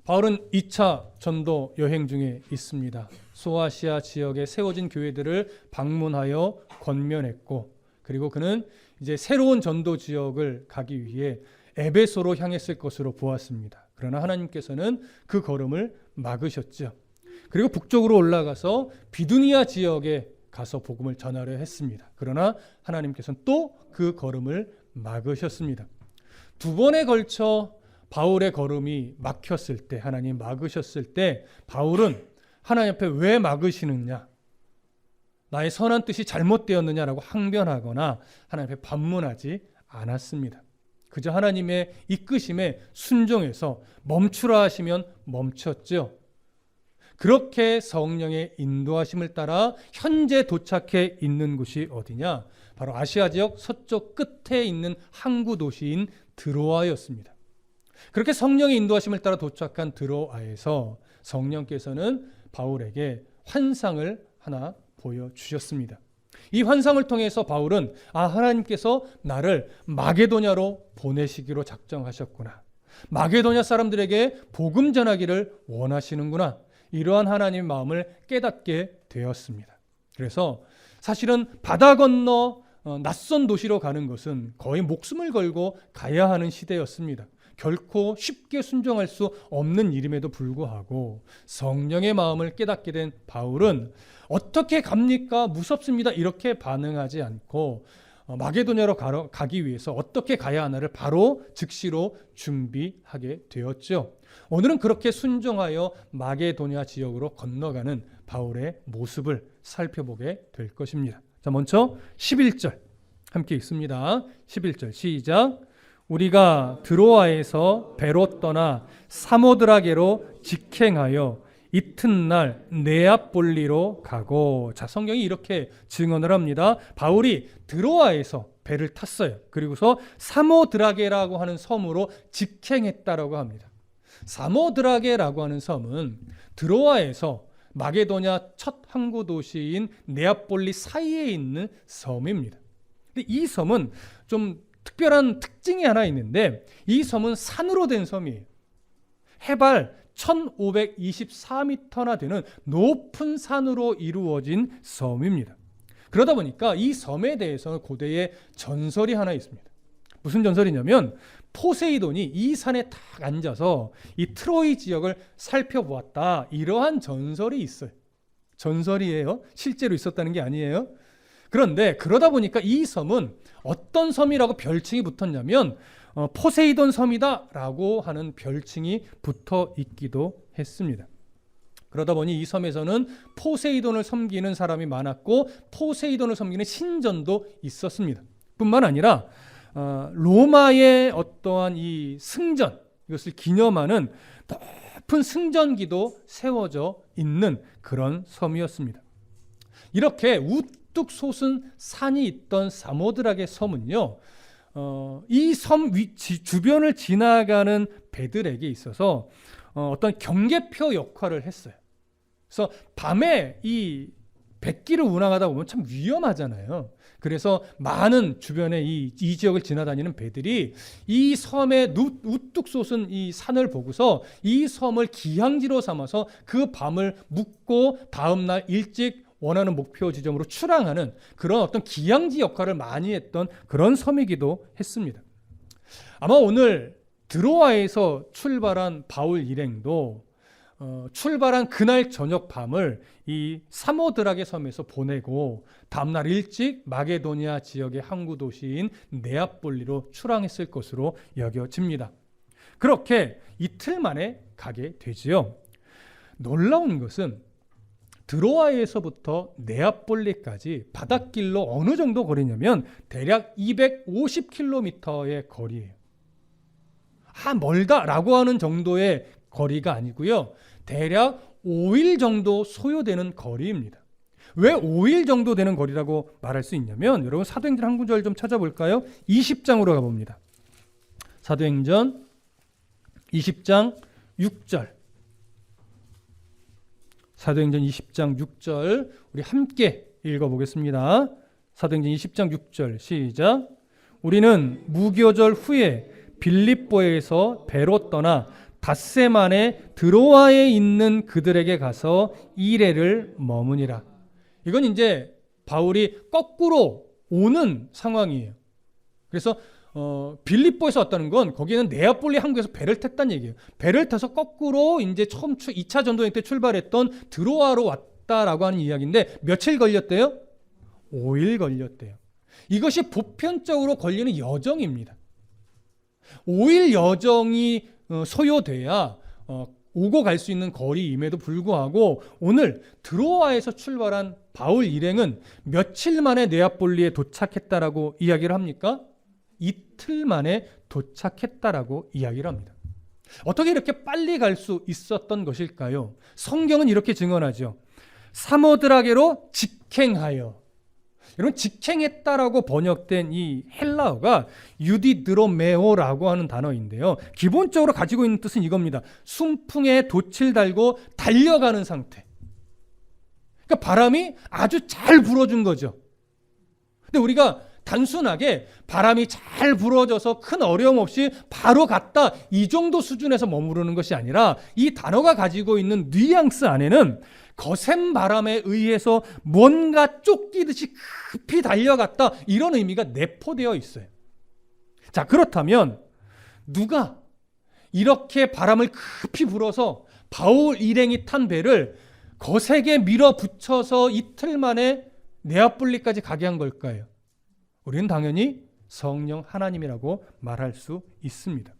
바울은 2차 전도 여행 중에 있습니다. 소아시아 지역에 세워진 교회들을 방문하여 권면했고, 그리고 그는 이제 새로운 전도 지역을 가기 위해 에베소로 향했을 것으로 보았습니다. 그러나 하나님께서는 그 걸음을 막으셨죠. 그리고 북쪽으로 올라가서 비두니아 지역에 가서 복음을 전하려 했습니다. 그러나 하나님께서는 또 그 걸음을 막으셨습니다. 두 번에 걸쳐 바울의 걸음이 막혔을 때, 하나님 막으셨을 때 바울은 하나님 앞에 왜 막으시느냐, 나의 선한 뜻이 잘못되었느냐라고 항변하거나 하나님 앞에 반문하지 않았습니다. 그저 하나님의 이끄심에 순종해서 멈추라 하시면 멈췄죠. 그렇게 성령의 인도하심을 따라 현재 도착해 있는 곳이 어디냐? 바로 아시아 지역 서쪽 끝에 있는 항구 도시인 드로아였습니다. 그렇게 성령의 인도하심을 따라 도착한 드로아에서 성령께서는 바울에게 환상을 하나 보여주셨습니다. 이 환상을 통해서 바울은 하나님께서 나를 마게도냐로 보내시기로 작정하셨구나, 마게도냐 사람들에게 복음 전하기를 원하시는구나, 이러한 하나님의 마음을 깨닫게 되었습니다. 그래서 사실은 바다 건너 낯선 도시로 가는 것은 거의 목숨을 걸고 가야 하는 시대였습니다. 결코 쉽게 순종할 수 없는 일임에도 불구하고 성령의 마음을 깨닫게 된 바울은 어떻게 갑니까? 무섭습니다. 이렇게 반응하지 않고 마게도냐로 가기 위해서 어떻게 가야 하나를 바로 즉시로 준비하게 되었죠. 오늘은 그렇게 순종하여 마게도냐 지역으로 건너가는 바울의 모습을 살펴보게 될 것입니다. 자, 먼저 11절 함께 읽습니다. 11절 시작. 우리가 드로아에서 배로 떠나 사모드라게로 직행하여 이튿날 네아폴리로 가고. 자, 성경이 이렇게 증언을 합니다. 바울이 드로아에서 배를 탔어요. 그리고서 사모드라게라고 하는 섬으로 직행했다라고 합니다. 사모드라게라고 하는 섬은 드로아에서 마게도냐 첫 항구 도시인 네아폴리 사이에 있는 섬입니다. 근데 이 섬은 좀 특별한 특징이 하나 있는데, 이 섬은 산으로 된 섬이에요. 해발 1524m나 되는 높은 산으로 이루어진 섬입니다. 그러다 보니까 이 섬에 대해서는 고대에 전설이 하나 있습니다. 무슨 전설이냐면, 포세이돈이 이 산에 딱 앉아서 이 트로이 지역을 살펴보았다, 이러한 전설이 있어요. 전설이에요. 실제로 있었다는 게 아니에요. 그런데 그러다 보니까 이 섬은 어떤 섬이라고 별칭이 붙었냐면 포세이돈 섬이다라고 하는 별칭이 붙어 있기도 했습니다. 그러다 보니 이 섬에서는 포세이돈을 섬기는 사람이 많았고 포세이돈을 섬기는 신전도 있었습니다. 뿐만 아니라 로마의 어떠한 이 승전, 이것을 기념하는 높은 승전기도 세워져 있는 그런 섬이었습니다. 이렇게 우뚝 솟은 산이 있던 사모드라게 섬은요, 이 섬 주변을 지나가는 배들에게 있어서 어떤 경계표 역할을 했어요. 그래서 밤에 이 뱃길을 운항하다 보면 참 위험하잖아요. 그래서 많은 주변에 이 지역을 지나다니는 배들이 이 섬에 우뚝 솟은 이 산을 보고서 이 섬을 기항지로 삼아서 그 밤을 묵고 다음날 일찍 원하는 목표 지점으로 출항하는 그런 어떤 기항지 역할을 많이 했던 그런 섬이기도 했습니다. 아마 오늘 드로아에서 출발한 바울 일행도 출발한 그날 저녁 밤을 이 사모드라게 섬에서 보내고 다음날 일찍 마게도니아 지역의 항구 도시인 네아폴리로 출항했을 것으로 여겨집니다. 그렇게 이틀 만에 가게 되지요. 놀라운 것은 드로아에서부터 네아폴리까지 바닷길로 어느 정도 거리냐면 대략 250km의 거리예요. 멀다라고 하는 정도의 거리가 아니고요, 대략 5일 정도 소요되는 거리입니다. 왜 5일 정도 되는 거리라고 말할 수 있냐면, 여러분 사도행전 한 구절 좀 찾아볼까요? 20장으로 가봅니다. 사도행전 20장 6절. 사도행전 20장 6절 우리 함께 읽어보겠습니다. 사도행전 20장 6절 시작. 우리는 무교절 후에 빌립보에서 배로 떠나 닷새 만에 드로아에 있는 그들에게 가서 이레를 머무니라. 이건 이제 바울이 거꾸로 오는 상황이에요. 그래서 빌립보에서 왔다는 건 거기는 네아폴리 항구에서 배를 탔다는 얘기예요. 배를 타서 거꾸로 이제 처음 2차 전도여행 때 출발했던 드로아로 왔다라고 하는 이야기인데 며칠 걸렸대요? 5일 걸렸대요. 이것이 보편적으로 걸리는 여정입니다. 5일 여정이 소요돼야 오고 갈 수 있는 거리임에도 불구하고 오늘 드로아에서 출발한 바울 일행은 며칠 만에 네아폴리에 도착했다라고 이야기를 합니까? 이틀 만에 도착했다라고 이야기를 합니다. 어떻게 이렇게 빨리 갈 수 있었던 것일까요? 성경은 이렇게 증언하죠. 사모드라게로 직행하여. 여러분, 직행했다라고 번역된 이 헬라어가 유디드로메오라고 하는 단어인데요. 기본적으로 가지고 있는 뜻은 이겁니다. 순풍에 돛을 달고 달려가는 상태. 그러니까 바람이 아주 잘 불어준 거죠. 근데 우리가 단순하게 바람이 잘 불어져서 큰 어려움 없이 바로 갔다 이 정도 수준에서 머무르는 것이 아니라 이 단어가 가지고 있는 뉘앙스 안에는 거센 바람에 의해서 뭔가 쫓기듯이 급히 달려갔다 이런 의미가 내포되어 있어요. 자, 그렇다면 누가 이렇게 바람을 급히 불어서 바울 일행이 탄 배를 거세게 밀어붙여서 이틀 만에 네아폴리까지 가게 한 걸까요? 우리는 당연히 성령 하나님이라고 말할 수 있습니다.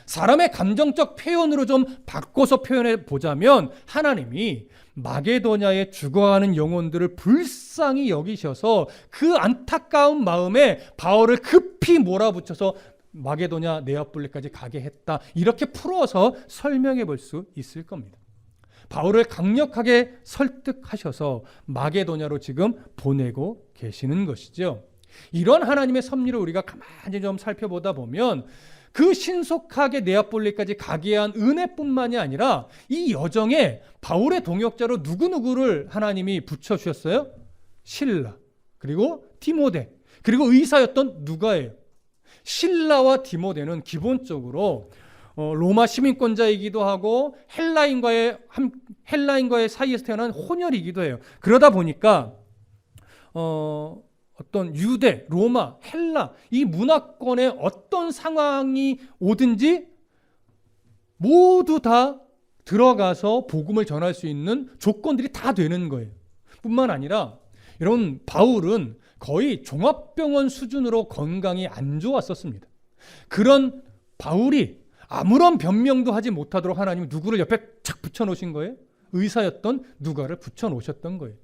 사람의 감정적 표현으로 좀 바꿔서 표현해 보자면 하나님이 마게도냐에 죽어가는 영혼들을 불쌍히 여기셔서 그 안타까운 마음에 바울을 급히 몰아붙여서 마게도냐 네아폴리까지 가게 했다. 이렇게 풀어서 설명해 볼 수 있을 겁니다. 바울을 강력하게 설득하셔서 마게도냐로 지금 보내고 계시는 것이죠. 이런 하나님의 섭리를 우리가 가만히 좀 살펴보다 보면 그 신속하게 네아폴리까지 가게 한 은혜뿐만이 아니라 이 여정에 바울의 동역자로 누구누구를 하나님이 붙여주셨어요? 실라, 그리고 디모데, 그리고 의사였던 누가예요. 실라와 디모데는 기본적으로 로마 시민권자이기도 하고 헬라인과의 사이에서 태어난 혼혈이기도 해요. 그러다 보니까 어떤 유대, 로마, 헬라 이 문화권에 어떤 상황이 오든지 모두 다 들어가서 복음을 전할 수 있는 조건들이 다 되는 거예요. 뿐만 아니라 여러분, 바울은 거의 종합병원 수준으로 건강이 안 좋았었습니다. 그런 바울이 아무런 변명도 하지 못하도록 하나님이 누구를 옆에 착 붙여놓으신 거예요? 의사였던 누가를 붙여놓으셨던 거예요.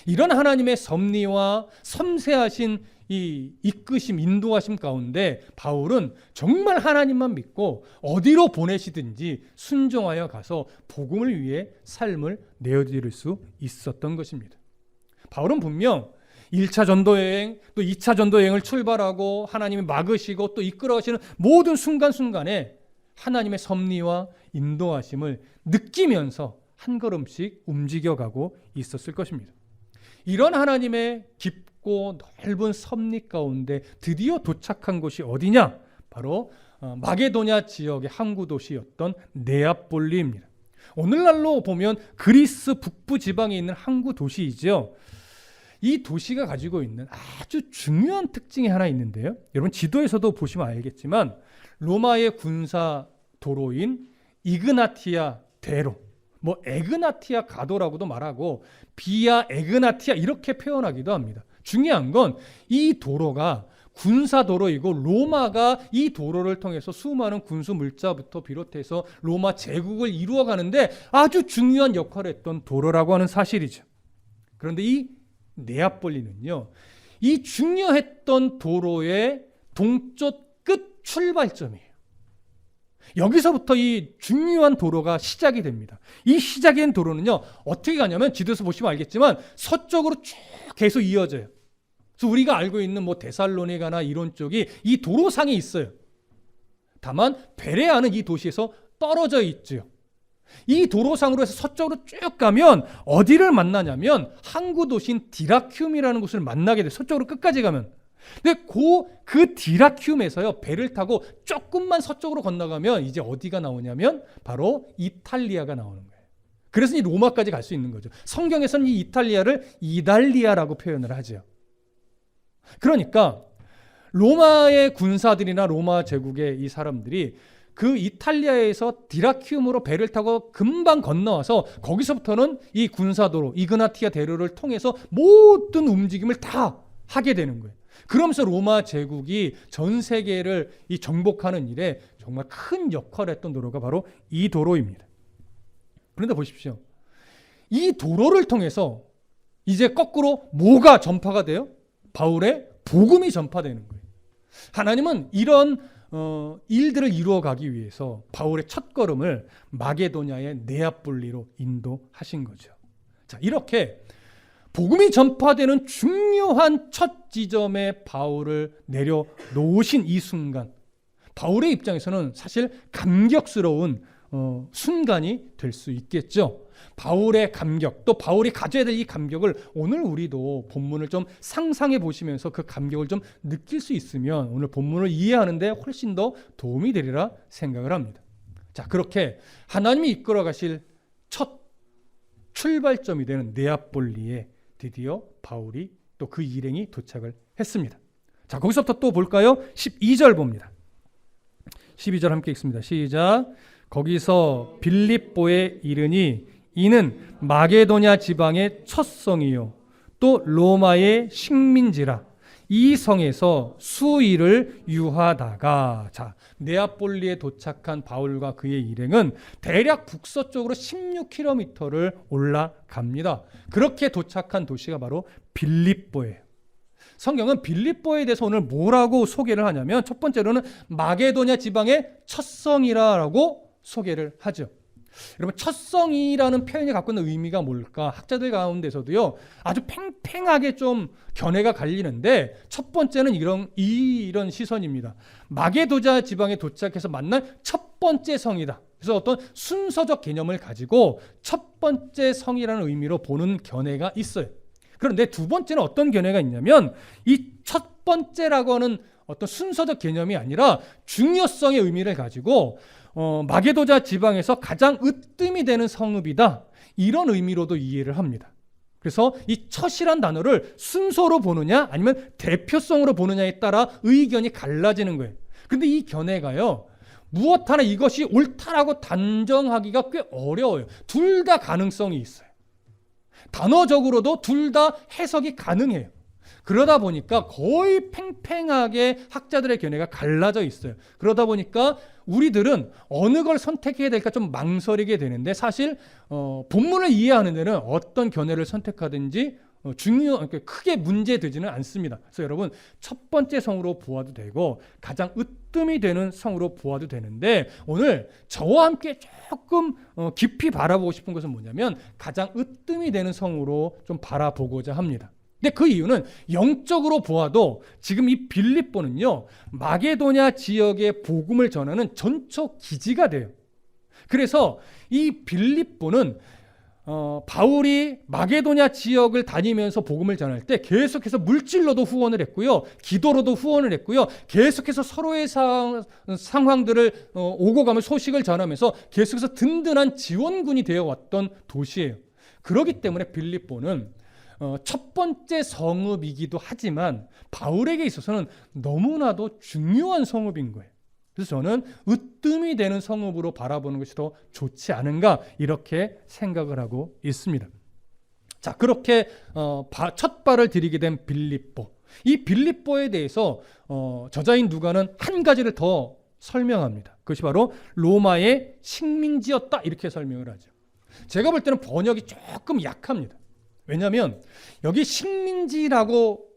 이런 하나님의 섭리와 섬세하신 이 이끄심, 인도하심 가운데 바울은 정말 하나님만 믿고 어디로 보내시든지 순종하여 가서 복음을 위해 삶을 내어드릴 수 있었던 것입니다. 바울은 분명 1차 전도여행, 또 2차 전도여행을 출발하고 하나님이 막으시고 또 이끌어가시는 모든 순간순간에 하나님의 섭리와 인도하심을 느끼면서 한 걸음씩 움직여가고 있었을 것입니다. 이런 하나님의 깊고 넓은 섭리 가운데 드디어 도착한 곳이 어디냐? 바로 마게도냐 지역의 항구 도시였던 네아폴리입니다. 오늘날로 보면 그리스 북부 지방에 있는 항구 도시이죠. 이 도시가 가지고 있는 아주 중요한 특징이 하나 있는데요. 여러분, 지도에서도 보시면 알겠지만 로마의 군사 도로인 이그나티아 대로, 에그나티아 가도라고도 말하고 비아 에그나티아 이렇게 표현하기도 합니다. 중요한 건 이 도로가 군사 도로이고 로마가 이 도로를 통해서 수많은 군수 물자부터 비롯해서 로마 제국을 이루어가는데 아주 중요한 역할을 했던 도로라고 하는 사실이죠. 그런데 이 네아폴리는요, 이 중요했던 도로의 동쪽 끝 출발점이에요. 여기서부터 이 중요한 도로가 시작이 됩니다. 이 시작된 도로는요, 어떻게 가냐면 지도에서 보시면 알겠지만 서쪽으로 쭉 계속 이어져요. 그래서 우리가 알고 있는 데살로니가나 이런 쪽이 이 도로상에 있어요. 다만 베레아는 이 도시에서 떨어져 있죠. 이 도로상으로 해서 서쪽으로 쭉 가면 어디를 만나냐면 항구 도시인 디라큐움이라는 곳을 만나게 돼요. 서쪽으로 끝까지 가면. 근데 그 디라키움에서요, 배를 타고 조금만 서쪽으로 건너가면 이제 어디가 나오냐면 바로 이탈리아가 나오는 거예요. 그래서 이 로마까지 갈 수 있는 거죠. 성경에서는 이 이탈리아를 이달리아라고 표현을 하죠. 그러니까 로마의 군사들이나 로마 제국의 이 사람들이 그 이탈리아에서 디라키움으로 배를 타고 금방 건너와서 거기서부터는 이 군사도로 이그나티아 대로를 통해서 모든 움직임을 다 하게 되는 거예요. 그러면서 로마 제국이 전 세계를 이 정복하는 일에 정말 큰 역할을 했던 도로가 바로 이 도로입니다. 그런데 보십시오. 이 도로를 통해서 이제 거꾸로 뭐가 전파가 돼요? 바울의 복음이 전파되는 거예요. 하나님은 이런 일들을 이루어가기 위해서 바울의 첫걸음을 마게도냐의 네아폴리로 인도하신 거죠. 자, 이렇게 복음이 전파되는 중요한 첫 지점에 바울을 내려놓으신 이 순간, 바울의 입장에서는 사실 감격스러운 순간이 될 수 있겠죠. 바울의 감격, 또 바울이 가져야 될 이 감격을 오늘 우리도 본문을 좀 상상해 보시면서 그 감격을 좀 느낄 수 있으면 오늘 본문을 이해하는 데 훨씬 더 도움이 되리라 생각을 합니다. 자, 그렇게 하나님이 이끌어 가실 첫 출발점이 되는 네아폴리에 드디어 바울이 또 그 일행이 도착을 했습니다. 자, 거기서부터 또 볼까요? 12절 봅니다. 12절 함께 읽습니다. 시작. 거기서 빌립보에 이르니 이는 마게도냐 지방의 첫 성이요 또 로마의 식민지라. 이 성에서 수일을 유하다가, 자, 네아폴리에 도착한 바울과 그의 일행은 대략 북서쪽으로 16km를 올라갑니다. 그렇게 도착한 도시가 바로 빌립보예요. 성경은 빌립보에 대해서 오늘 뭐라고 소개를 하냐면 첫 번째로는 마게도냐 지방의 첫 성이라고 소개를 하죠. 여러분, 첫 성이라는 표현이 갖고 있는 의미가 뭘까? 학자들 가운데서도요 아주 팽팽하게 좀 견해가 갈리는데, 첫 번째는 이런 시선입니다. 마게도냐 지방에 도착해서 만난 첫 번째 성이다. 그래서 어떤 순서적 개념을 가지고 첫 번째 성이라는 의미로 보는 견해가 있어요. 그런데 두 번째는 어떤 견해가 있냐면 이 첫 번째라고 하는 어떤 순서적 개념이 아니라 중요성의 의미를 가지고 마게도냐 지방에서 가장 으뜸이 되는 성읍이다, 이런 의미로도 이해를 합니다. 그래서 이 첫이란 단어를 순서로 보느냐 아니면 대표성으로 보느냐에 따라 의견이 갈라지는 거예요. 그런데 이 견해가요 무엇 하나 이것이 옳다라고 단정하기가 꽤 어려워요. 둘 다 가능성이 있어요. 단어적으로도 둘 다 해석이 가능해요. 그러다 보니까 거의 팽팽하게 학자들의 견해가 갈라져 있어요. 그러다 보니까 우리들은 어느 걸 선택해야 될까 좀 망설이게 되는데, 사실 본문을 이해하는 데는 어떤 견해를 선택하든지 크게 문제되지는 않습니다. 그래서 여러분, 첫 번째 성으로 보아도 되고 가장 으뜸이 되는 성으로 보아도 되는데, 오늘 저와 함께 조금 깊이 바라보고 싶은 것은 뭐냐면 가장 으뜸이 되는 성으로 좀 바라보고자 합니다. 근데 그 이유는 영적으로 보아도 지금 이 빌립보는요 마게도냐 지역의 복음을 전하는 전초 기지가 돼요. 그래서 이 빌립보는 바울이 마게도냐 지역을 다니면서 복음을 전할 때 계속해서 물질로도 후원을 했고요, 기도로도 후원을 했고요, 계속해서 서로의 상황들을 오고 가며 소식을 전하면서 계속해서 든든한 지원군이 되어왔던 도시예요. 그렇기 때문에 빌립보는 첫 번째 성읍이기도 하지만 바울에게 있어서는 너무나도 중요한 성읍인 거예요. 그래서 저는 으뜸이 되는 성읍으로 바라보는 것이 더 좋지 않은가, 이렇게 생각을 하고 있습니다. 자, 그렇게 첫 발을 들이게 된 빌립보. 이 빌립보에 대해서 저자인 누가는 한 가지를 더 설명합니다. 그것이 바로 로마의 식민지였다, 이렇게 설명을 하죠. 제가 볼 때는 번역이 조금 약합니다. 왜냐하면 여기 식민지라고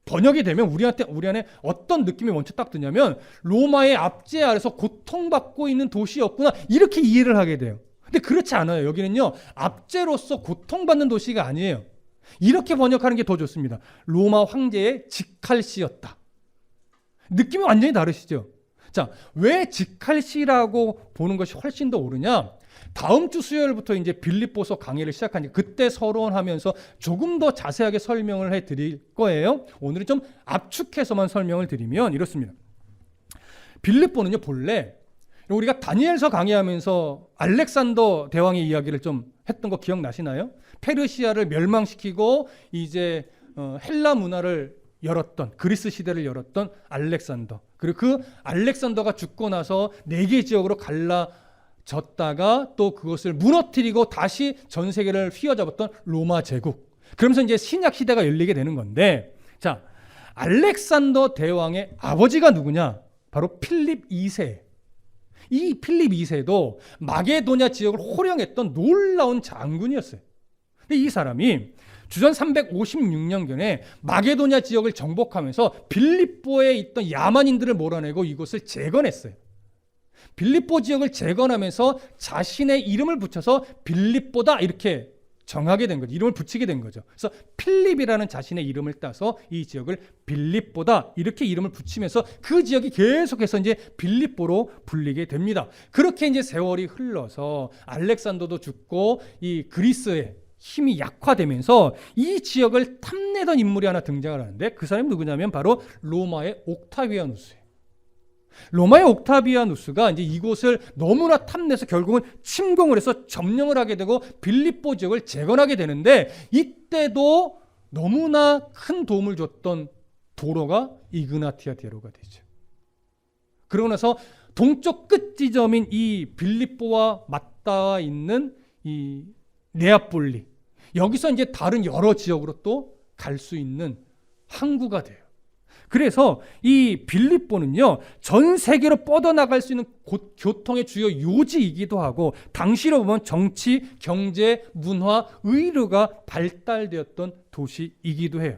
번역이 되면 우리 안에 어떤 느낌이 먼저 딱 드냐면 로마의 압제 아래서 고통받고 있는 도시였구나, 이렇게 이해를 하게 돼요. 근데 그렇지 않아요. 여기는요 압제로서 고통받는 도시가 아니에요. 이렇게 번역하는 게 더 좋습니다. 로마 황제의 직할시였다. 느낌이 완전히 다르시죠. 자, 왜 직할시라고 보는 것이 훨씬 더 옳으냐? 다음 주 수요일부터 이제 빌립보서 강의를 시작하니까 그때 서론하면서 조금 더 자세하게 설명을 해드릴 거예요. 오늘은 좀 압축해서만 설명을 드리면 이렇습니다. 빌립보는요, 본래 우리가 다니엘서 강의하면서 알렉산더 대왕의 이야기를 좀 했던 거 기억나시나요? 페르시아를 멸망시키고 이제 헬라 문화를 열었던, 그리스 시대를 열었던 알렉산더. 그리고 그 알렉산더가 죽고 나서 4개 지역으로 갈라졌다가 또 그것을 무너뜨리고 다시 전 세계를 휘어잡았던 로마 제국. 그러면서 이제 신약 시대가 열리게 되는 건데, 자, 알렉산더 대왕의 아버지가 누구냐? 바로 필립 2세. 이 필립 2세도 마게도냐 지역을 호령했던 놀라운 장군이었어요. 근데 이 사람이 주전 356년경에 마게도냐 지역을 정복하면서 빌립보에 있던 야만인들을 몰아내고 이곳을 재건했어요. 빌립보 지역을 재건하면서 자신의 이름을 붙여서 빌립보다 이렇게 정하게 된 거죠. 이름을 붙이게 된 거죠. 그래서 필립이라는 자신의 이름을 따서 이 지역을 빌립보다 이렇게 이름을 붙이면서 그 지역이 계속해서 이제 빌립보로 불리게 됩니다. 그렇게 이제 세월이 흘러서 알렉산더도 죽고 이 그리스의 힘이 약화되면서 이 지역을 탐내던 인물이 하나 등장을 하는데 그 사람이 누구냐면 바로 로마의 옥타비아누스예요. 로마의 옥타비아누스가 이제 이곳을 너무나 탐내서 결국은 침공을 해서 점령을 하게 되고 빌립보 지역을 재건하게 되는데 이때도 너무나 큰 도움을 줬던 도로가 이그나티아 대로가 되죠. 그러고 나서 동쪽 끝 지점인 이 빌립보와 맞닿아 있는 이 네아폴리, 여기서 이제 다른 여러 지역으로 또 갈 수 있는 항구가 돼요. 그래서 이 빌립보는요, 전 세계로 뻗어나갈 수 있는 교통의 주요 요지이기도 하고 당시로 보면 정치, 경제, 문화, 의료가 발달되었던 도시이기도 해요.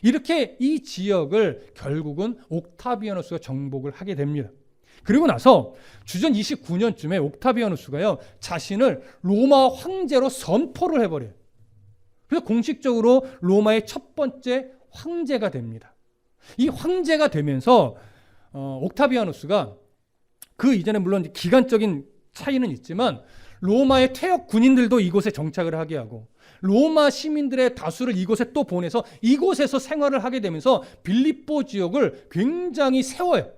이렇게 이 지역을 결국은 옥타비아누스가 정복을 하게 됩니다. 그리고 나서 주전 29년쯤에 옥타비아누스가요, 자신을 로마 황제로 선포를 해버려요. 그래서 공식적으로 로마의 첫 번째 황제가 됩니다. 이 황제가 되면서 옥타비아누스가 그 이전에 물론 기간적인 차이는 있지만 로마의 퇴역 군인들도 이곳에 정착을 하게 하고 로마 시민들의 다수를 이곳에 또 보내서 이곳에서 생활을 하게 되면서 빌립보 지역을 굉장히 세워요.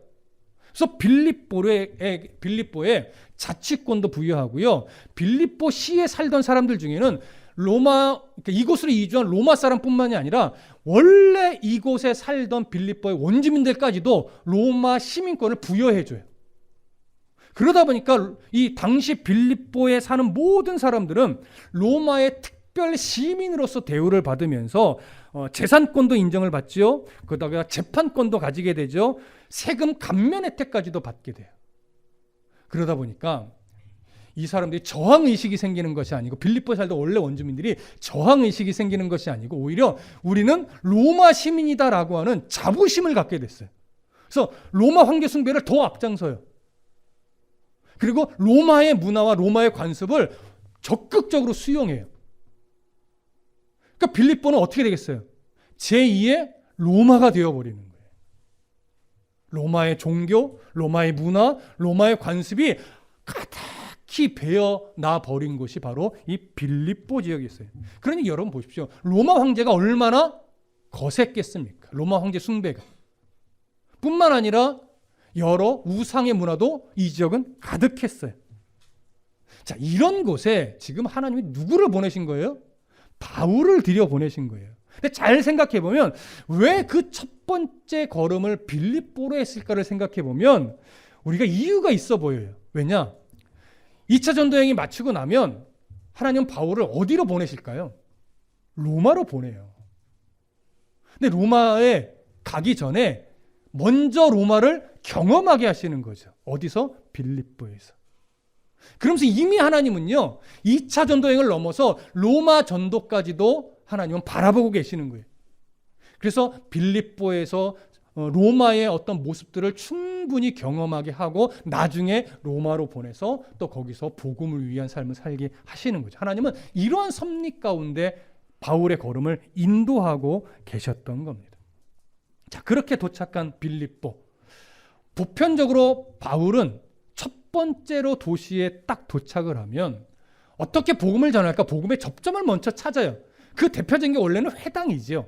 그래서 빌립보에 자치권도 부여하고요. 빌립보 시에 살던 사람들 중에는 그러니까 이곳으로 이주한 로마 사람뿐만이 아니라 원래 이곳에 살던 빌립보의 원주민들까지도 로마 시민권을 부여해줘요. 그러다 보니까 이 당시 빌립보에 사는 모든 사람들은 로마의 특별 시민으로서 대우를 받으면서 재산권도 인정을 받지요. 그러다가 재판권도 가지게 되죠. 세금 감면 혜택까지도 받게 돼요. 그러다 보니까 이 사람들이 저항의식이 생기는 것이 아니고 빌립보에 살던 원래 원주민들이 저항의식이 생기는 것이 아니고 오히려 우리는 로마 시민이다라고 하는 자부심을 갖게 됐어요. 그래서 로마 황제 숭배를 더 앞장서요. 그리고 로마의 문화와 로마의 관습을 적극적으로 수용해요. 그러니까 빌립보는 어떻게 되겠어요? 제2의 로마가 되어버리는 거예요. 로마의 종교, 로마의 문화, 로마의 관습이 가득히 배어나 버린 곳이 바로 이 빌립보 지역이었어요. 그러니 여러분 보십시오. 로마 황제가 얼마나 거셌겠습니까? 로마 황제 숭배가. 뿐만 아니라 여러 우상의 문화도 이 지역은 가득했어요. 자, 이런 곳에 지금 하나님이 누구를 보내신 거예요? 바울을 들여보내신 거예요. 근데 잘 생각해 보면 왜 그 첫 번째 걸음을 빌립보로 했을까를 생각해 보면 우리가 이유가 있어 보여요. 왜냐? 2차 전도여행이 마치고 나면 하나님은 바울을 어디로 보내실까요? 로마로 보내요. 근데 로마에 가기 전에 먼저 로마를 경험하게 하시는 거죠. 어디서? 빌립보에서. 그러면서 이미 하나님은요, 2차 전도여행을 넘어서 로마 전도까지도 하나님은 바라보고 계시는 거예요. 그래서 빌립보에서 로마의 어떤 모습들을 충분히 경험하게 하고 나중에 로마로 보내서 또 거기서 복음을 위한 삶을 살게 하시는 거죠. 하나님은 이러한 섭리 가운데 바울의 걸음을 인도하고 계셨던 겁니다. 자, 그렇게 도착한 빌립보. 보편적으로 바울은 첫 번째로 도시에 딱 도착을 하면 어떻게 복음을 전할까? 복음의 접점을 먼저 찾아요. 그 대표적인 게 원래는 회당이지요.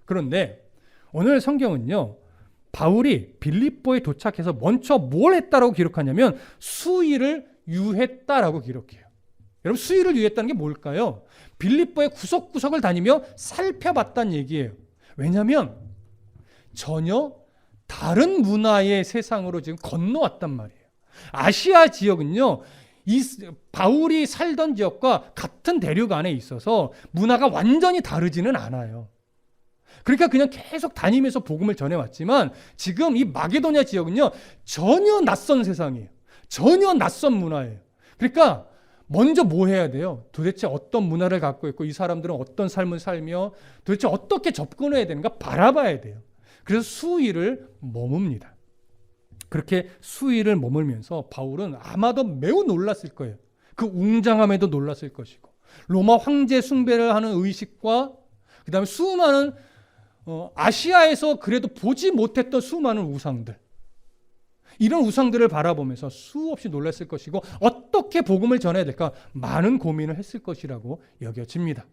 그런데 오늘 성경은요, 바울이 빌립보에 도착해서 먼저 뭘 했다라고 기록하냐면 수일을 유했다라고 기록해요. 여러분, 수일을 유했다는 게 뭘까요? 빌립보의 구석구석을 다니며 살펴봤다는 얘기예요. 왜냐하면 전혀 다른 문화의 세상으로 지금 건너왔단 말이에요. 아시아 지역은요, 바울이 살던 지역과 같은 대륙 안에 있어서 문화가 완전히 다르지는 않아요. 그러니까 그냥 계속 다니면서 복음을 전해왔지만 지금 이 마게도냐 지역은요, 전혀 낯선 세상이에요. 전혀 낯선 문화예요. 그러니까 먼저 뭐 해야 돼요? 도대체 어떤 문화를 갖고 있고 이 사람들은 어떤 삶을 살며 도대체 어떻게 접근해야 되는가 바라봐야 돼요. 그래서 수일을 머뭅니다. 그렇게 수일을 머물면서 바울은 아마도 매우 놀랐을 거예요. 그 웅장함에도 놀랐을 것이고 로마 황제 숭배를 하는 의식과 그 다음에 수많은 아시아에서 그래도 보지 못했던 수많은 우상들, 이런 우상들을 바라보면서 수없이 놀랐을 것이고 어떻게 복음을 전해야 될까 많은 고민을 했을 것이라고 여겨집니다.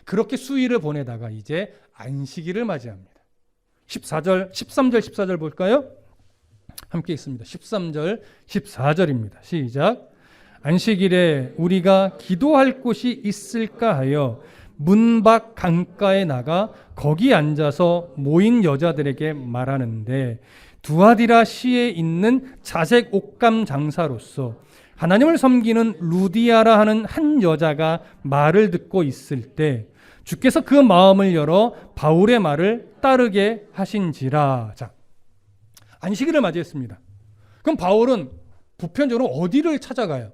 그렇게 수일을 보내다가 이제 안식일을 맞이합니다. 13절 14절 볼까요? 함께 읽습니다. 13절 14절입니다. 시작. 안식일에 우리가 기도할 곳이 있을까 하여 문 밖 강가에 나가 거기 앉아서 모인 여자들에게 말하는데 두아디라 시에 있는 자색 옷감 장사로서 하나님을 섬기는 루디아라 하는 한 여자가 말을 듣고 있을 때 주께서 그 마음을 열어 바울의 말을 따르게 하신지라. 자, 안식일을 맞이했습니다. 그럼 바울은 보편적으로 어디를 찾아가요?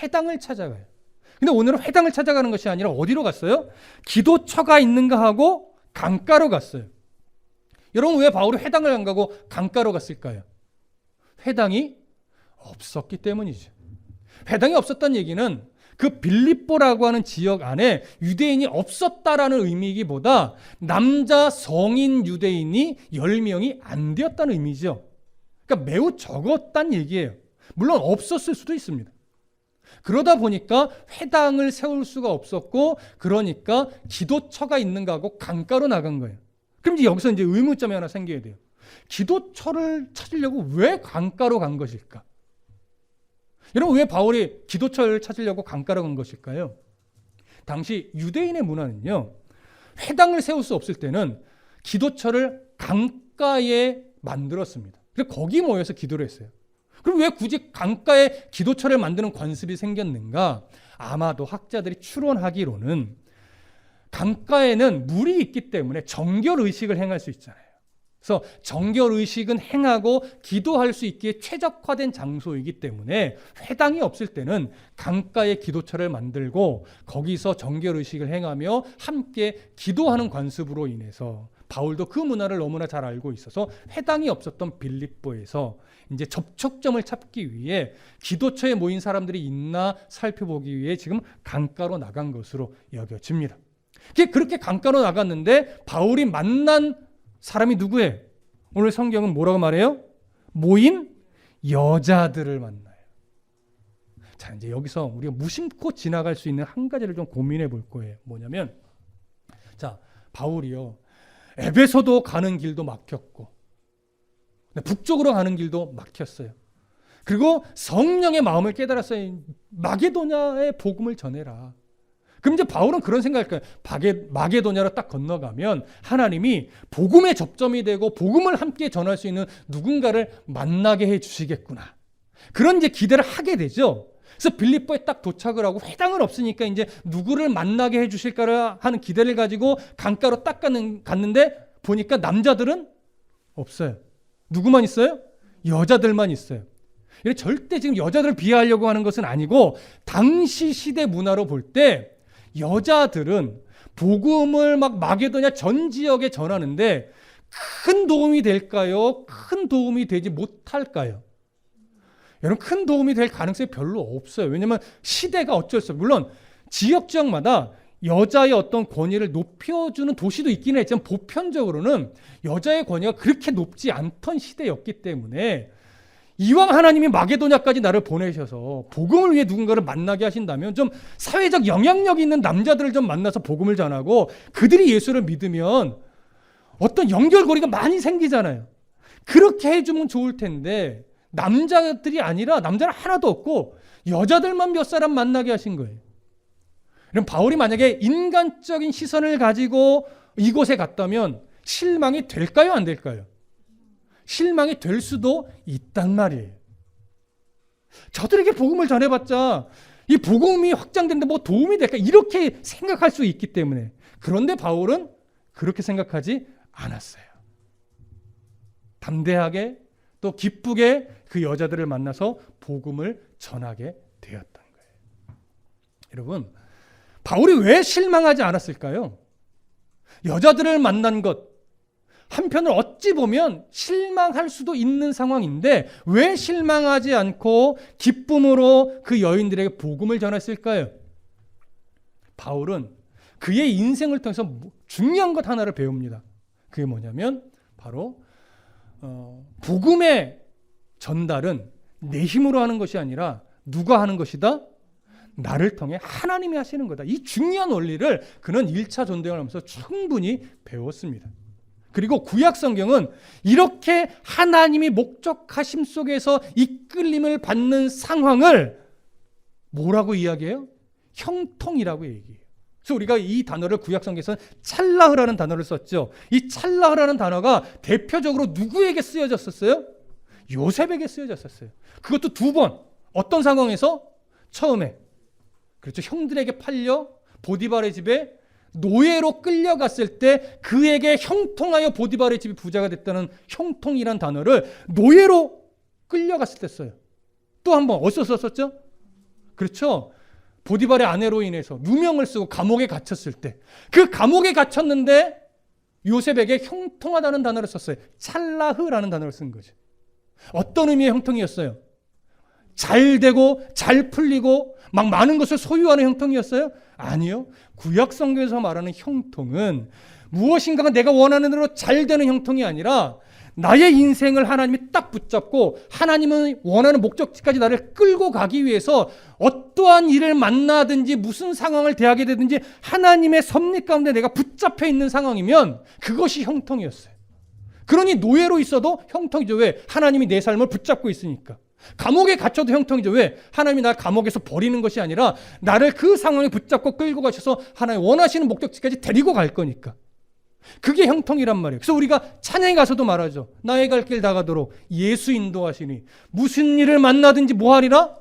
회당을 찾아가요. 근데 오늘은 회당을 찾아가는 것이 아니라 어디로 갔어요? 기도처가 있는가 하고 강가로 갔어요. 여러분, 왜 바울이 회당을 안 가고 강가로 갔을까요? 회당이 없었기 때문이죠. 회당이 없었다는 얘기는 그 빌립보라고 하는 지역 안에 유대인이 없었다라는 의미이기보다 남자 성인 유대인이 10명이 안 되었다는 의미죠. 그러니까 매우 적었다는 얘기예요. 물론 없었을 수도 있습니다. 그러다 보니까 회당을 세울 수가 없었고, 그러니까 기도처가 있는가 하고 강가로 나간 거예요. 그럼 이제 여기서 이제 의문점이 하나 생겨야 돼요. 기도처를 찾으려고 왜 강가로 간 것일까? 여러분, 왜 바울이 기도처를 찾으려고 강가로 간 것일까요? 당시 유대인의 문화는요, 회당을 세울 수 없을 때는 기도처를 강가에 만들었습니다. 그래서 거기 모여서 기도를 했어요. 그럼 왜 굳이 강가에 기도처를 만드는 관습이 생겼는가? 아마도 학자들이 추론하기로는 강가에는 물이 있기 때문에 정결의식을 행할 수 있잖아요. 그래서 정결의식은 행하고 기도할 수 있기에 최적화된 장소이기 때문에 회당이 없을 때는 강가에 기도처를 만들고 거기서 정결의식을 행하며 함께 기도하는 관습으로 인해서 바울도 그 문화를 너무나 잘 알고 있어서 회당이 없었던 빌립보에서 이제 접촉점을 찾기 위해 기도처에 모인 사람들이 있나 살펴보기 위해 지금 강가로 나간 것으로 여겨집니다. 그렇게 강가로 나갔는데 바울이 만난 사람이 누구예요? 오늘 성경은 뭐라고 말해요? 모인 여자들을 만나요. 자, 이제 여기서 우리가 무심코 지나갈 수 있는 한 가지를 좀 고민해 볼 거예요. 뭐냐면, 자, 바울이요, 에베소도 가는 길도 막혔고 북쪽으로 가는 길도 막혔어요. 그리고 성령의 마음을 깨달았어요. 마게도냐의 복음을 전해라. 그럼 이제 바울은 그런 생각일 거예요. 마게도냐로 딱 건너가면 하나님이 복음의 접점이 되고 복음을 함께 전할 수 있는 누군가를 만나게 해 주시겠구나. 그런 이제 기대를 하게 되죠. 그래서 빌립보에 딱 도착을 하고 회당은 없으니까 이제 누구를 만나게 해 주실까를 하는 기대를 가지고 강가로 딱 갔는데 보니까 남자들은 없어요. 누구만 있어요? 여자들만 있어요. 절대 지금 여자들을 비하하려고 하는 것은 아니고 당시 시대 문화로 볼 때 여자들은 복음을 막 마게도냐 전 지역에 전하는데 큰 도움이 될까요? 큰 도움이 되지 못할까요? 여러분, 큰 도움이 될 가능성이 별로 없어요. 왜냐하면 시대가 어쩔 수 없어요. 물론 지역마다 여자의 어떤 권위를 높여주는 도시도 있긴 했지만 보편적으로는 여자의 권위가 그렇게 높지 않던 시대였기 때문에 이왕 하나님이 마게도냐까지 나를 보내셔서 복음을 위해 누군가를 만나게 하신다면 좀 사회적 영향력 있는 남자들을 좀 만나서 복음을 전하고 그들이 예수를 믿으면 어떤 연결고리가 많이 생기잖아요. 그렇게 해주면 좋을 텐데 남자들이 아니라 남자는 하나도 없고 여자들만 몇 사람 만나게 하신 거예요. 그럼 바울이 만약에 인간적인 시선을 가지고 이곳에 갔다면 실망이 될까요? 안 될까요? 실망이 될 수도 있단 말이에요. 저들에게 복음을 전해봤자 이 복음이 확장되는데 뭐 도움이 될까? 이렇게 생각할 수 있기 때문에. 그런데 바울은 그렇게 생각하지 않았어요. 담대하게 또 기쁘게 그 여자들을 만나서 복음을 전하게 되었던 거예요. 여러분, 바울이 왜 실망하지 않았을까요? 여자들을 만난 것, 한편으로 어찌 보면 실망할 수도 있는 상황인데 왜 실망하지 않고 기쁨으로 그 여인들에게 복음을 전했을까요? 바울은 그의 인생을 통해서 중요한 것 하나를 배웁니다. 그게 뭐냐면 바로 복음의 전달은 내 힘으로 하는 것이 아니라 누가 하는 것이다? 나를 통해 하나님이 하시는 거다. 이 중요한 원리를 그는 1차 전도여행을 하면서 충분히 배웠습니다. 그리고 구약 성경은 이렇게 하나님이 목적하심 속에서 이끌림을 받는 상황을 뭐라고 이야기해요? 형통이라고 얘기해요. 그래서 우리가 이 단어를 구약 성경에서는 찰라흐라는 단어를 썼죠. 이 찰라흐라는 단어가 대표적으로 누구에게 쓰여졌었어요? 요셉에게 쓰여졌었어요. 그것도 두 번. 어떤 상황에서? 처음에 그렇죠. 형들에게 팔려 보디발의 집에 노예로 끌려갔을 때 그에게 형통하여 보디발의 집이 부자가 됐다는 형통이란 단어를 노예로 끌려갔을 때 써요. 또 한 번 어디서 썼었죠? 그렇죠. 보디발의 아내로 인해서 누명을 쓰고 감옥에 갇혔을 때 그 감옥에 갇혔는데 요셉에게 형통하다는 단어를 썼어요. 찰라흐라는 단어를 쓴 거죠. 어떤 의미의 형통이었어요? 잘 되고 잘 풀리고 막 많은 것을 소유하는 형통이었어요? 아니요. 구약 성경에서 말하는 형통은 무엇인가가 내가 원하는 대로 잘 되는 형통이 아니라 나의 인생을 하나님이 딱 붙잡고 하나님은 원하는 목적지까지 나를 끌고 가기 위해서 어떠한 일을 만나든지 무슨 상황을 대하게 되든지 하나님의 섭리 가운데 내가 붙잡혀 있는 상황이면 그것이 형통이었어요. 그러니 노예로 있어도 형통이죠. 왜? 하나님이 내 삶을 붙잡고 있으니까. 감옥에 갇혀도 형통이죠. 왜? 하나님이 나를 감옥에서 버리는 것이 아니라 나를 그 상황에 붙잡고 끌고 가셔서 하나님 원하시는 목적지까지 데리고 갈 거니까. 그게 형통이란 말이에요. 그래서 우리가 찬양에 가서도 말하죠. 나의 갈 길 다 가도록 예수 인도하시니 무슨 일을 만나든지 뭐하리라?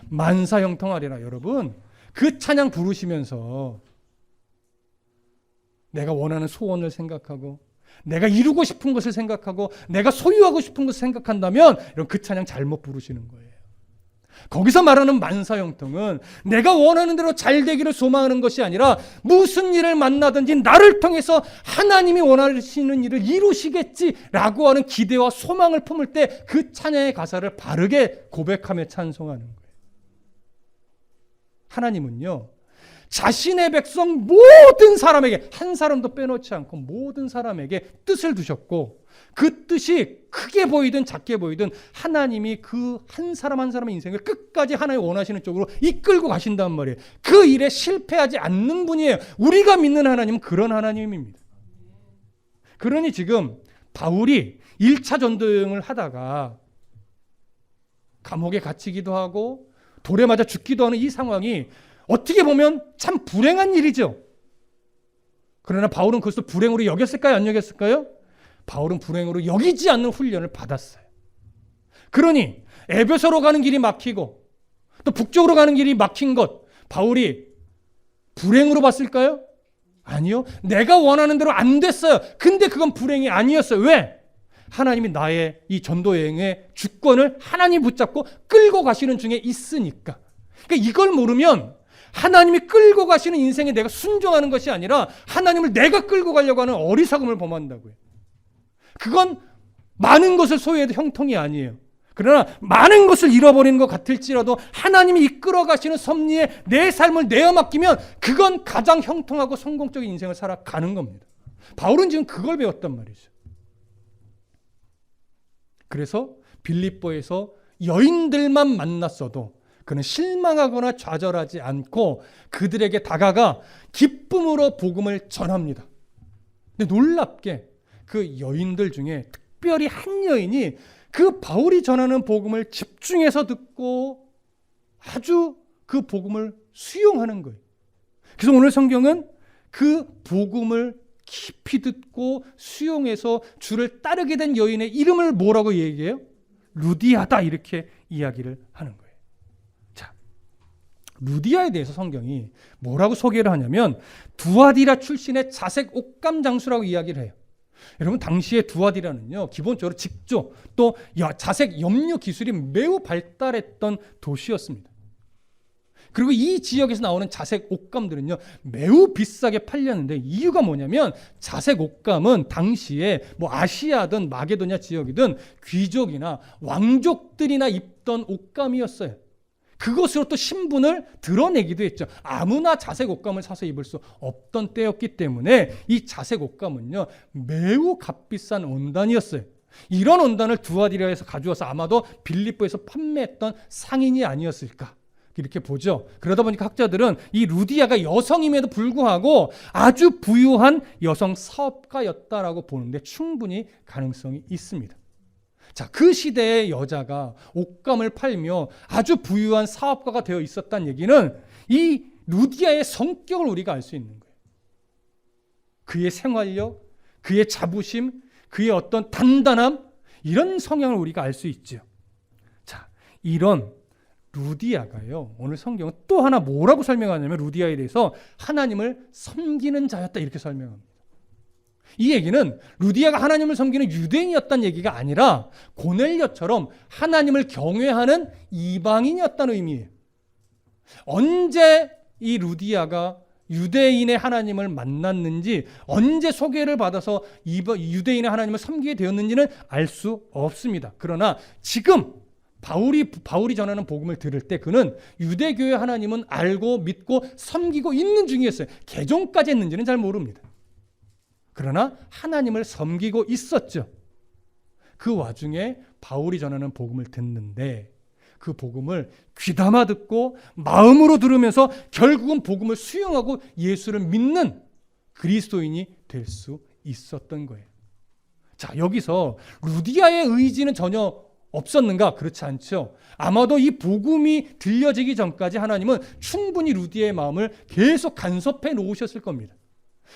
만사 형통하리라. 여러분, 그 찬양 부르시면서 내가 원하는 소원을 생각하고 내가 이루고 싶은 것을 생각하고 내가 소유하고 싶은 것을 생각한다면 이런 그 찬양 잘못 부르시는 거예요. 거기서 말하는 만사형통은 내가 원하는 대로 잘 되기를 소망하는 것이 아니라 무슨 일을 만나든지 나를 통해서 하나님이 원하시는 일을 이루시겠지라고 하는 기대와 소망을 품을 때 그 찬양의 가사를 바르게 고백하며 찬송하는 거예요. 하나님은요, 자신의 백성 모든 사람에게 한 사람도 빼놓지 않고 모든 사람에게 뜻을 두셨고 그 뜻이 크게 보이든 작게 보이든 하나님이 그 한 사람 한 사람의 인생을 끝까지 하나님 원하시는 쪽으로 이끌고 가신단 말이에요. 그 일에 실패하지 않는 분이에요. 우리가 믿는 하나님은 그런 하나님입니다. 그러니 지금 바울이 1차 전도여행을 하다가 감옥에 갇히기도 하고 돌에 맞아 죽기도 하는 이 상황이 어떻게 보면 참 불행한 일이죠. 그러나 바울은 그것을 불행으로 여겼을까요? 안 여겼을까요? 바울은 불행으로 여기지 않는 훈련을 받았어요. 그러니 에베소로 가는 길이 막히고 또 북쪽으로 가는 길이 막힌 것 바울이 불행으로 봤을까요? 아니요. 내가 원하는 대로 안 됐어요. 근데 그건 불행이 아니었어요. 왜? 하나님이 나의 이 전도 여행의 주권을 하나님 붙잡고 끌고 가시는 중에 있으니까. 그러니까 이걸 모르면 하나님이 끌고 가시는 인생에 내가 순종하는 것이 아니라 하나님을 내가 끌고 가려고 하는 어리석음을 범한다고요. 그건 많은 것을 소유해도 형통이 아니에요. 그러나 많은 것을 잃어버리는 것 같을지라도 하나님이 이끌어 가시는 섭리에 내 삶을 내어 맡기면 그건 가장 형통하고 성공적인 인생을 살아가는 겁니다. 바울은 지금 그걸 배웠단 말이죠. 그래서 빌립보에서 여인들만 만났어도 그는 실망하거나 좌절하지 않고 그들에게 다가가 기쁨으로 복음을 전합니다. 근데 놀랍게 그 여인들 중에 특별히 한 여인이 그 바울이 전하는 복음을 집중해서 듣고 아주 그 복음을 수용하는 거예요. 그래서 오늘 성경은 그 복음을 깊이 듣고 수용해서 주를 따르게 된 여인의 이름을 뭐라고 얘기해요? 루디아다, 이렇게 이야기를 하는 거예요. 자, 루디아에 대해서 성경이 뭐라고 소개를 하냐면 두아디라 출신의 자색 옥감 장수라고 이야기를 해요. 여러분, 당시에 두아디라는요, 기본적으로 직조 또 자색 염료 기술이 매우 발달했던 도시였습니다. 그리고 이 지역에서 나오는 자색 옷감들은요, 매우 비싸게 팔렸는데 이유가 뭐냐면 자색 옷감은 당시에 뭐 아시아든 마게도냐 지역이든 귀족이나 왕족들이나 입던 옷감이었어요. 그것으로 또 신분을 드러내기도 했죠. 아무나 자색 옷감을 사서 입을 수 없던 때였기 때문에 이 자색 옷감은요, 매우 값비싼 원단이었어요. 이런 원단을 두아디라에서 가져와서 아마도 빌립보에서 판매했던 상인이 아니었을까, 이렇게 보죠. 그러다 보니까 학자들은 이 루디아가 여성임에도 불구하고 아주 부유한 여성 사업가였다라고 보는데 충분히 가능성이 있습니다. 자, 그 시대의 여자가 옷감을 팔며 아주 부유한 사업가가 되어 있었다는 얘기는 이 루디아의 성격을 우리가 알 수 있는 거예요. 그의 생활력, 그의 자부심, 그의 어떤 단단함, 이런 성향을 우리가 알 수 있죠. 자, 이런 루디아가요, 오늘 성경은 또 하나 뭐라고 설명하냐면 루디아에 대해서 하나님을 섬기는 자였다, 이렇게 설명합니다. 이 얘기는 루디아가 하나님을 섬기는 유대인이었다는 얘기가 아니라 고넬료처럼 하나님을 경외하는 이방인이었다는 의미예요. 언제 이 루디아가 유대인의 하나님을 만났는지, 언제 소개를 받아서 유대인의 하나님을 섬기게 되었는지는 알 수 없습니다. 그러나 지금 바울이 전하는 복음을 들을 때 그는 유대교의 하나님은 알고 믿고 섬기고 있는 중이었어요. 개종까지 했는지는 잘 모릅니다. 그러나 하나님을 섬기고 있었죠. 그 와중에 바울이 전하는 복음을 듣는데 그 복음을 귀담아 듣고 마음으로 들으면서 결국은 복음을 수용하고 예수를 믿는 그리스도인이 될 수 있었던 거예요. 자, 여기서 루디아의 의지는 전혀 없었는가? 그렇지 않죠. 아마도 이 복음이 들려지기 전까지 하나님은 충분히 루디아의 마음을 계속 간섭해 놓으셨을 겁니다.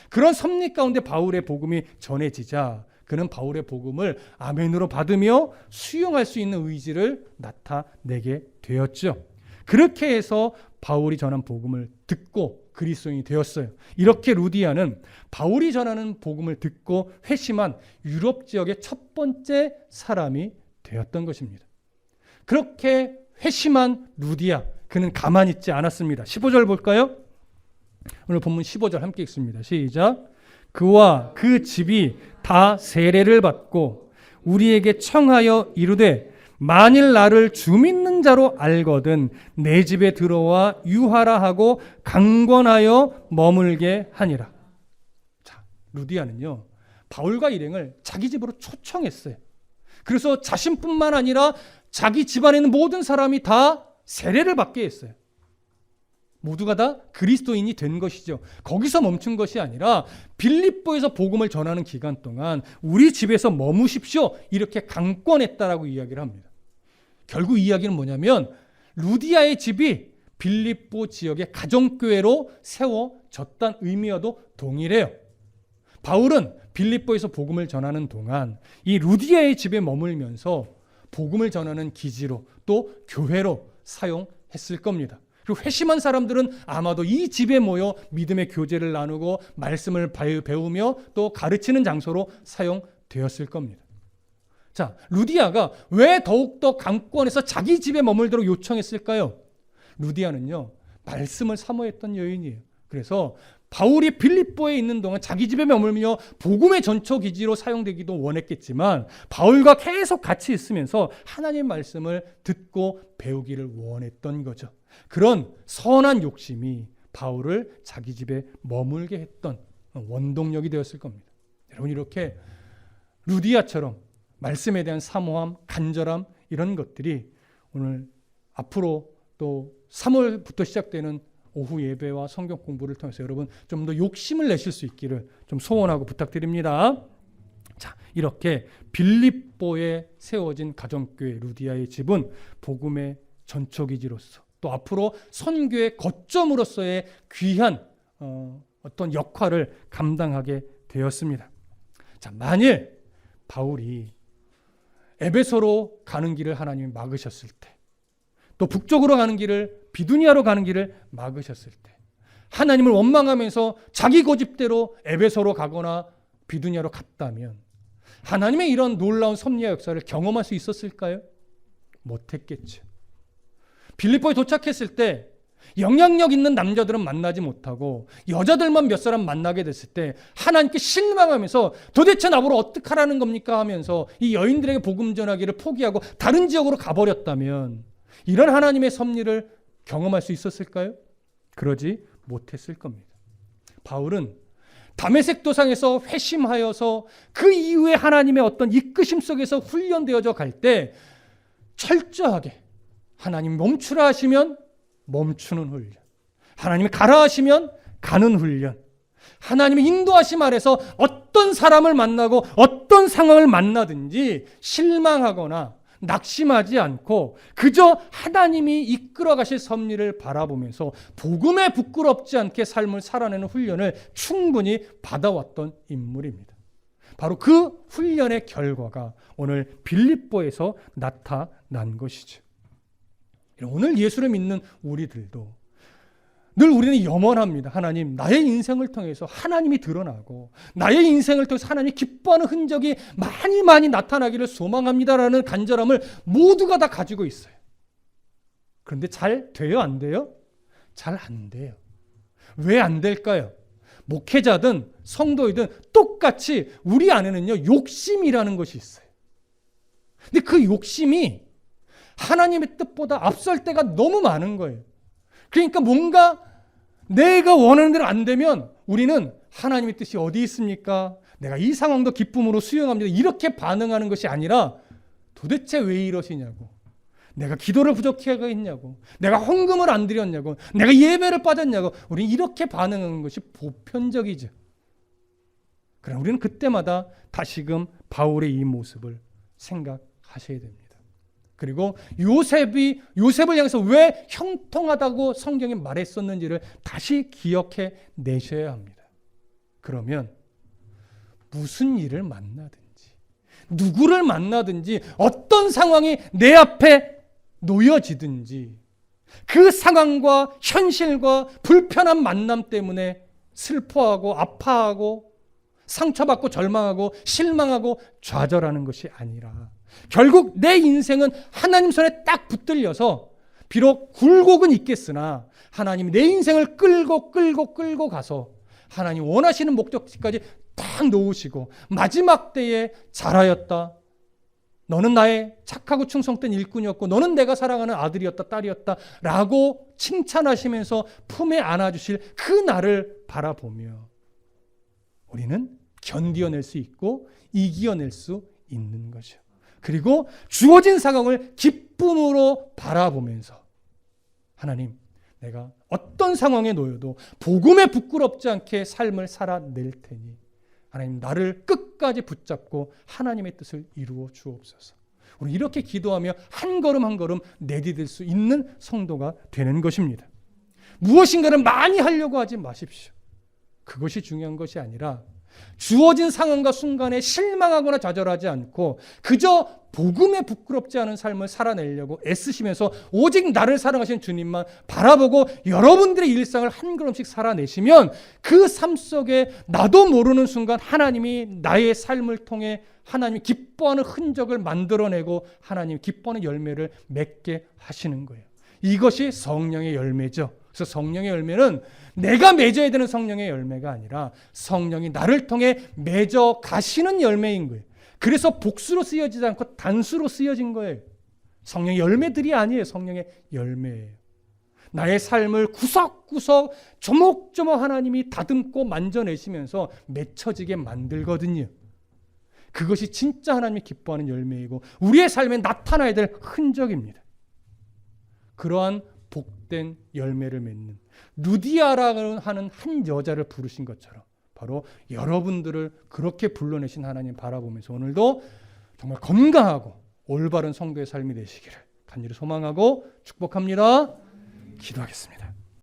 그런 섭리 가운데 바울의 복음이 전해지자 그는 바울의 복음을 아멘으로 받으며 수용할 수 있는 의지를 나타내게 되었죠. 그렇게 해서 바울이 전한 복음을 듣고 그리스도인이 되었어요. 이렇게 루디아는 바울이 전하는 복음을 듣고 회심한 유럽 지역의 첫 번째 사람이 되었던 것입니다. 그렇게 회심한 루디아, 그는 가만히 있지 않았습니다. 15절 볼까요? 오늘 본문 15절 함께 읽습니다. 시작. 그와 그 집이 다 세례를 받고 우리에게 청하여 이르되 만일 나를 주 믿는 자로 알거든 내 집에 들어와 유하라 하고 강권하여 머물게 하니라. 자, 루디아는요, 바울과 일행을 자기 집으로 초청했어요. 그래서 자신뿐만 아니라 자기 집안에 있는 모든 사람이 다 세례를 받게 했어요. 모두가 다 그리스도인이 된 것이죠. 거기서 멈춘 것이 아니라 빌립보에서 복음을 전하는 기간 동안 우리 집에서 머무십시오, 이렇게 강권했다라고 이야기를 합니다. 결국 이야기는 뭐냐면 루디아의 집이 빌립보 지역의 가정교회로 세워졌다는 의미와도 동일해요. 바울은 빌립보에서 복음을 전하는 동안 이 루디아의 집에 머물면서 복음을 전하는 기지로 또 교회로 사용했을 겁니다. 그리고 회심한 사람들은 아마도 이 집에 모여 믿음의 교제를 나누고 말씀을 배우며 또 가르치는 장소로 사용되었을 겁니다. 자, 루디아가 왜 더욱더 강권해서 자기 집에 머물도록 요청했을까요? 루디아는요, 말씀을 사모했던 여인이에요. 그래서 바울이 빌립보에 있는 동안 자기 집에 머물며 복음의 전초기지로 사용되기도 원했겠지만 바울과 계속 같이 있으면서 하나님의 말씀을 듣고 배우기를 원했던 거죠. 그런 선한 욕심이 바울을 자기 집에 머물게 했던 원동력이 되었을 겁니다. 여러분, 이렇게 루디아처럼 말씀에 대한 사모함, 간절함, 이런 것들이 오늘 앞으로 또 3월부터 시작되는 오후 예배와 성경 공부를 통해서 여러분 좀 더 욕심을 내실 수 있기를 좀 소원하고 부탁드립니다. 자, 이렇게 빌립보에 세워진 가정교회 루디아의 집은 복음의 전초기지로서 또 앞으로 선교의 거점으로서의 귀한 어떤 역할을 감당하게 되었습니다. 자, 만일 바울이 에베소로 가는 길을 하나님이 막으셨을 때, 또 북쪽으로 가는 길을, 비두니아로 가는 길을 막으셨을 때, 하나님을 원망하면서 자기 고집대로 에베소로 가거나 비두니아로 갔다면 하나님의 이런 놀라운 섭리와 역사를 경험할 수 있었을까요? 못했겠죠. 빌립보에 도착했을 때 영향력 있는 남자들은 만나지 못하고 여자들만 몇 사람 만나게 됐을 때 하나님께 실망하면서 도대체 나보러 어떡하라는 겁니까 하면서 이 여인들에게 복음 전하기를 포기하고 다른 지역으로 가버렸다면 이런 하나님의 섭리를 경험할 수 있었을까요? 그러지 못했을 겁니다. 바울은 다메섹 도상에서 회심하여서 그 이후에 하나님의 어떤 이끄심 속에서 훈련되어져 갈 때 철저하게 하나님 멈추라 하시면 멈추는 훈련, 하나님이 가라 하시면 가는 훈련, 하나님의 인도하심 아래서 어떤 사람을 만나고 어떤 상황을 만나든지 실망하거나 낙심하지 않고 그저 하나님이 이끌어 가실 섭리를 바라보면서 복음에 부끄럽지 않게 삶을 살아내는 훈련을 충분히 받아왔던 인물입니다. 바로 그 훈련의 결과가 오늘 빌립보에서 나타난 것이죠. 오늘 예수를 믿는 우리들도 늘 우리는 염원합니다. 하나님, 나의 인생을 통해서 하나님이 드러나고 나의 인생을 통해서 하나님이 기뻐하는 흔적이 많이 나타나기를 소망합니다라는 간절함을 모두가 다 가지고 있어요. 그런데 잘 돼요? 안 돼요? 잘 안 돼요. 왜 안 될까요? 목회자든 성도이든 똑같이 우리 안에는요, 욕심이라는 것이 있어요. 근데 그 욕심이 하나님의 뜻보다 앞설 때가 너무 많은 거예요. 그러니까 뭔가 내가 원하는 대로 안 되면 우리는 하나님의 뜻이 어디 있습니까? 내가 이 상황도 기쁨으로 수용합니다. 이렇게 반응하는 것이 아니라 도대체 왜 이러시냐고. 내가 기도를 부족히 하고 있냐고. 내가 헌금을 안 드렸냐고. 내가 예배를 빠졌냐고. 우리는 이렇게 반응하는 것이 보편적이죠. 그럼 우리는 그때마다 다시금 바울의 이 모습을 생각하셔야 됩니다. 그리고 요셉을 향해서 왜 형통하다고 성경이 말했었는지를 다시 기억해 내셔야 합니다. 그러면 무슨 일을 만나든지 누구를 만나든지 어떤 상황이 내 앞에 놓여지든지 그 상황과 현실과 불편한 만남 때문에 슬퍼하고 아파하고 상처받고 절망하고 실망하고 좌절하는 것이 아니라 결국 내 인생은 하나님 손에 딱 붙들려서 비록 굴곡은 있겠으나 하나님이 내 인생을 끌고 가서 하나님 원하시는 목적지까지 딱 놓으시고 마지막 때에 잘하였다. 너는 나의 착하고 충성된 일꾼이었고 너는 내가 사랑하는 아들이었다, 딸이었다 라고 칭찬하시면서 품에 안아주실 그 날을 바라보며 우리는 견디어낼 수 있고 이겨낼 수 있는 거죠. 그리고 주어진 상황을 기쁨으로 바라보면서 하나님, 내가 어떤 상황에 놓여도 복음에 부끄럽지 않게 삶을 살아낼 테니 하나님, 나를 끝까지 붙잡고 하나님의 뜻을 이루어 주옵소서. 우리 이렇게 기도하며 한 걸음 한 걸음 내디딜 수 있는 성도가 되는 것입니다. 무엇인가를 많이 하려고 하지 마십시오. 그것이 중요한 것이 아니라 주어진 상황과 순간에 실망하거나 좌절하지 않고 그저 복음에 부끄럽지 않은 삶을 살아내려고 애쓰시면서 오직 나를 사랑하시는 주님만 바라보고 여러분들의 일상을 한 걸음씩 살아내시면 그 삶 속에 나도 모르는 순간 하나님이 나의 삶을 통해 하나님이 기뻐하는 흔적을 만들어내고 하나님이 기뻐하는 열매를 맺게 하시는 거예요. 이것이 성령의 열매죠. 그래서 성령의 열매는 내가 맺어야 되는 성령의 열매가 아니라 성령이 나를 통해 맺어 가시는 열매인 거예요. 그래서 복수로 쓰여지지 않고 단수로 쓰여진 거예요. 성령의 열매들이 아니에요. 성령의 열매예요. 나의 삶을 구석구석 조목조목 하나님이 다듬고 만져내시면서 맺혀지게 만들거든요. 그것이 진짜 하나님이 기뻐하는 열매이고 우리의 삶에 나타나야 될 흔적입니다. 그러한 복된 열매를 맺는 루디아라고 하는 한 여자를 부르신 것처럼 바로 여러분들을 그렇게 불러내신 하나님 바라보면서 오늘도 정말 건강하고 올바른 성도의 삶이 되시기를 간절히 소망하고 축복합니다. 기도하겠습니다.